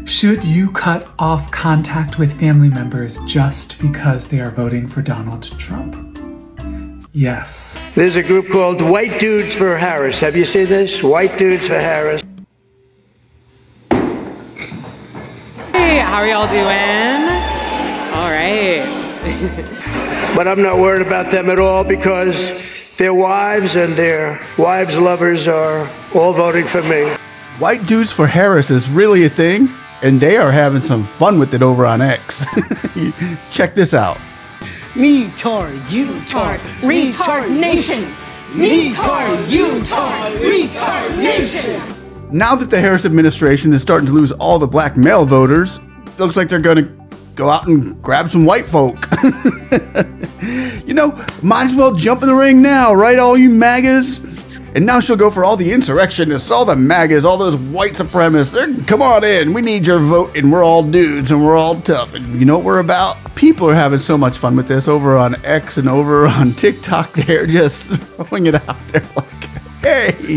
Should you cut off contact with family members just because they are voting for Donald Trump? Yes. There's a group called White Dudes for Harris. Have you seen this? White Dudes for Harris. Hey, how are y'all doing? All right. But I'm not worried about them at all because their wives and their wives' lovers are all voting for me. White Dudes for Harris is really a thing, and they are having some fun with it over on X. Check this out. Me-tard, you-tard, retard nation. Me-tard, you-tard, retard nation. Now that the Harris administration is starting to lose all the black male voters, it looks like they're going to go out and grab some white folk. You know, might as well jump in the ring now, right, all you MAGAs? And now she'll go for all the insurrectionists, all the MAGAs, all those white supremacists. Come on in, we need your vote, and we're all dudes, and we're all tough. And you know what we're about? People are having so much fun with this over on X and over on TikTok. They're just throwing it out there like, hey,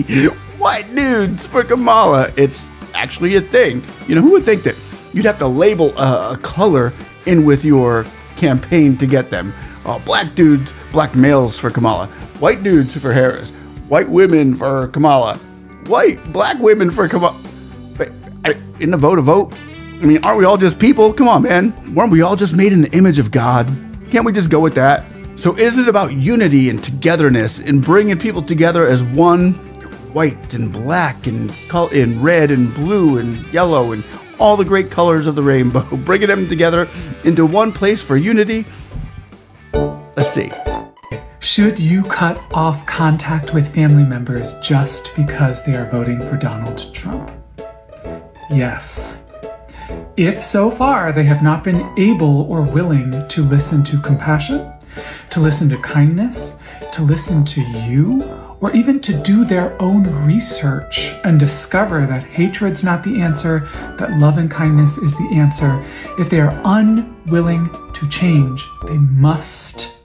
white dudes for Kamala. It's actually a thing. You know, who would think that you'd have to label a color in with your campaign to get them? Oh, black dudes, black males for Kamala. White dudes for Harris. White women for Kamala. Black women for Kamala. In the vote, a vote? I mean, aren't we all just people? Come on, man. Weren't we all just made in the image of God? Can't we just go with that? So is it about unity and togetherness and bringing people together as one, white and black and red and blue and yellow and all the great colors of the rainbow, bringing them together into one place for unity? Let's see. Should you cut off contact with family members just because they are voting for Donald Trump? Yes. If so far they have not been able or willing to listen to compassion, to listen to kindness, to listen to you, or even to do their own research and discover that hatred's not the answer, that love and kindness is the answer, if they are unwilling to change, they must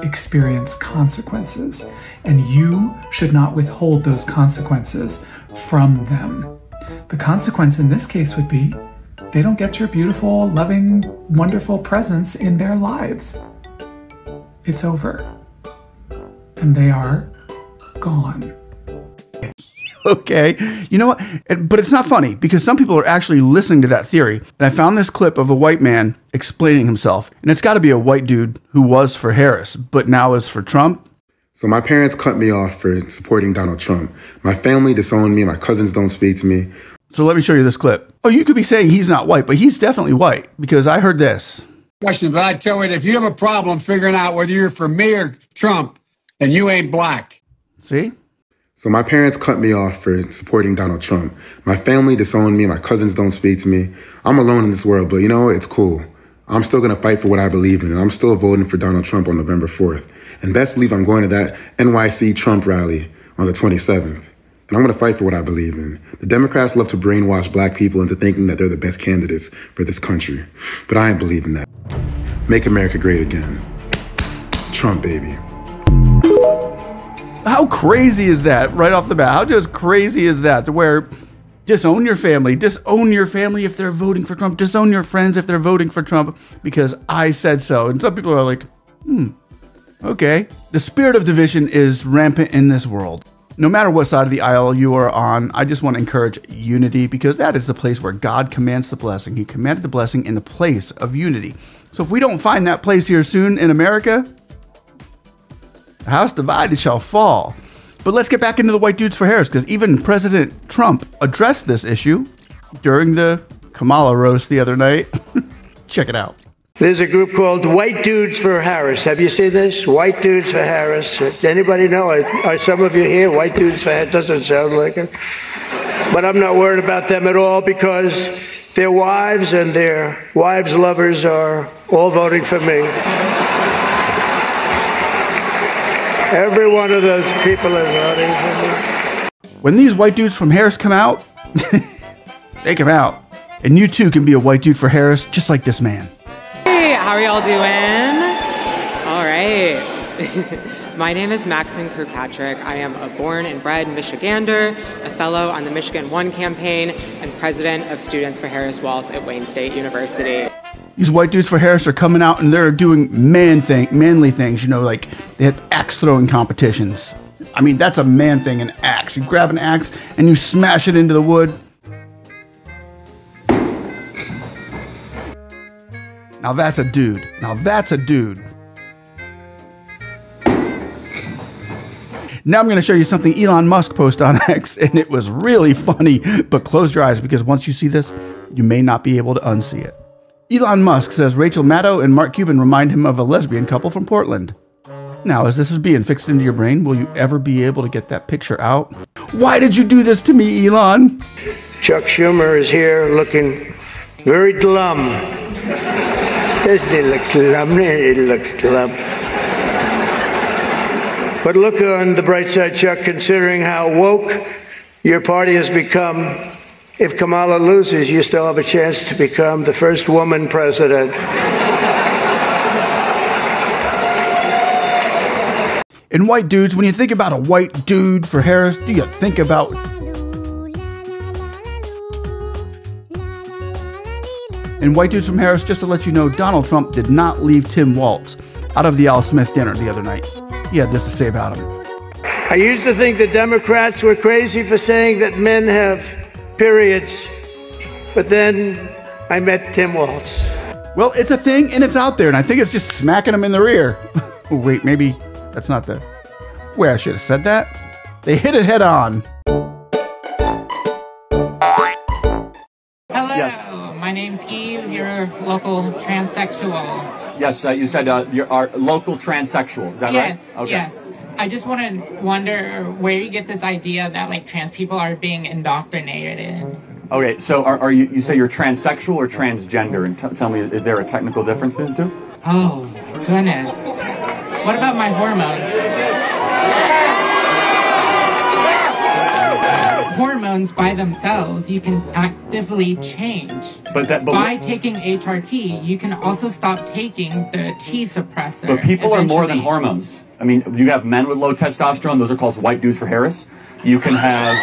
experience consequences, and you should not withhold those consequences from them. The consequence in this case would be they don't get your beautiful, loving, wonderful presence in their lives. It's over. And they are gone. Okay, you know what? But it's not funny because some people are actually listening to that theory. And I found this clip of a white man explaining himself. And it's got to be a white dude who was for Harris, but now is for Trump. So my parents cut me off for supporting Donald Trump. My family disowned me. My cousins don't speak to me. So let me show you this clip. Oh, you could be saying he's not white, but he's definitely white because I heard this. Question, but I tell you, if you have a problem figuring out whether you're for me or Trump, then you ain't black. See? So my parents cut me off for supporting Donald Trump. My family disowned me. My cousins don't speak to me. I'm alone in this world, but you know, it's cool. I'm still going to fight for what I believe in, and I'm still voting for Donald Trump on November 4th. And best believe I'm going to that NYC Trump rally on the 27th. And I'm going to fight for what I believe in. The Democrats love to brainwash black people into thinking that they're the best candidates for this country. But I ain't believing that. Make America great again. Trump, baby. How crazy is that right off the bat? How just crazy is that to where disown your family if they're voting for Trump, disown your friends if they're voting for Trump because I said so. And some people are like, okay. The spirit of division is rampant in this world. No matter what side of the aisle you are on, I just want to encourage unity because that is the place where God commands the blessing. He commanded the blessing in the place of unity. So if we don't find that place here soon in America, the house divided shall fall. But let's get back into the white dudes for Harris because even President Trump addressed this issue during the Kamala roast the other night. Check it out. There's a group called White Dudes for Harris. Have you seen this? White Dudes for Harris. Anybody know? Are some of you here? White Dudes for Harris. Doesn't sound like it. But I'm not worried about them at all because their wives and their wives' lovers are all voting for me. Every one of those people is voting for me. When these white dudes from Harris come out, they come out. And you too can be a white dude for Harris, just like this man. Hey, how are y'all doing? All right. My name is Maxine Kirkpatrick. I am a born and bred Michigander, a fellow on the Michigan One campaign, and president of Students for Harris Walsh at Wayne State University. These white dudes for Harris are coming out and they're doing manly things, you know, like they have axe throwing competitions. I mean, that's a man thing, an axe. You grab an axe and you smash it into the wood. Now that's a dude. Now that's a dude. Now I'm going to show you something Elon Musk posted on X, and it was really funny, but close your eyes because once you see this, you may not be able to unsee it. Elon Musk says Rachel Maddow and Mark Cuban remind him of a lesbian couple from Portland. Now, as this is being fixed into your brain, will you ever be able to get that picture out? Why did you do this to me, Elon? Chuck Schumer is here looking very glum. Doesn't he look glum? He looks glum. But look on the bright side, Chuck, considering how woke your party has become. If Kamala loses, you still have a chance to become the first woman president. And white dudes, when you think about a white dude for Harris, do you think about... And white dudes from Harris, just to let you know, Donald Trump did not leave Tim Walz out of the Al Smith dinner the other night. He had this to say about him. I used to think the Democrats were crazy for saying that men have periods, but then I met Tim Walz. Well, it's a thing and it's out there, and I think it's just smacking him in the rear. Oh, wait, maybe that's not the way I should have said that. They hit it head on. Hello, yes. My name's Eve, your local transsexual. Yes, you said you're our local transsexual, is that right? Yes, okay. Yes. I just wonder where you get this idea that like trans people are being indoctrinated. Okay, so are you say you're transsexual or transgender? And tell me, is there a technical difference in the two? Oh, goodness. What about my hormones? Hormones by themselves, you can actively change. By taking HRT, you can also stop taking the T suppressor. But people are more than hormones. I mean, you have men with low testosterone, those are called white dudes for Harris. You can have...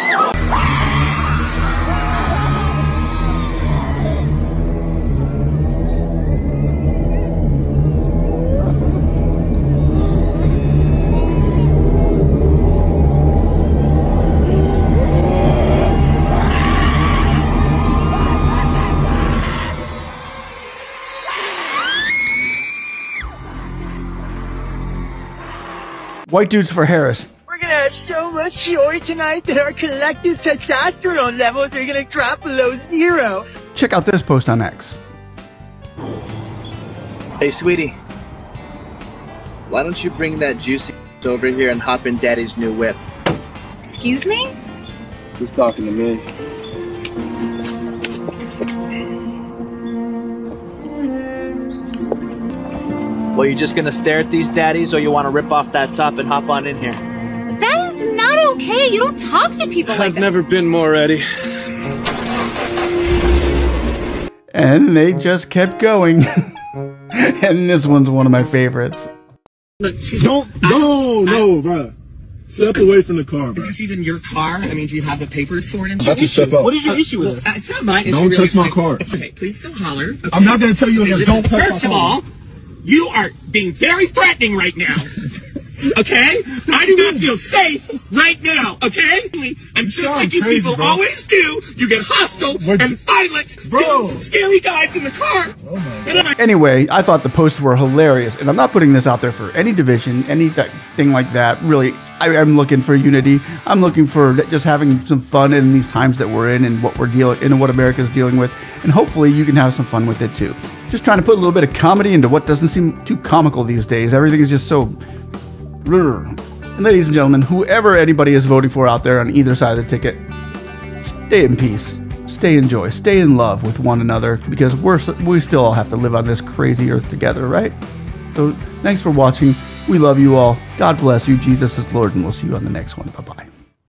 White dudes for Harris. We're gonna have so much joy tonight that our collective testosterone levels are gonna drop below 0. Check out this post on X. Hey, sweetie. Why don't you bring that juicy over here and hop in Daddy's new whip? Excuse me? Who's talking to me? Well, you just gonna stare at these daddies, or you want to rip off that top and hop on in here? That is not okay. You don't talk to people like that. I've never been more ready. And they just kept going. And this one's one of my favorites. Look, no, bro. Step away from the car, bro. Is this even your car? I mean, do you have the papers for it? And About to step up. What is your issue with it? It's not mine. Don't touch my car. Okay, please don't holler. Okay. I'm not going to tell you again. Don't touch my car. First of all, you are being very threatening right now. Okay? I do not feel safe right now, okay? I'm just like you people always do. You get hostile and violent. Bro. Scary guys in the car. Anyway, I thought the posts were hilarious, and I'm not putting this out there for any division, anything like that. Really, I'm looking for unity. I'm looking for just having some fun in these times that we're in and what we're dealing in and what America's dealing with, and hopefully you can have some fun with it too. Just trying to put a little bit of comedy into what doesn't seem too comical these days. Everything is just so... And ladies and gentlemen, whoever anybody is voting for out there on either side of the ticket, stay in peace, stay in joy, stay in love with one another, because we still all have to live on this crazy earth together, right? So thanks for watching. We love you all. God bless you. Jesus is Lord, and we'll see you on the next one. Bye-bye.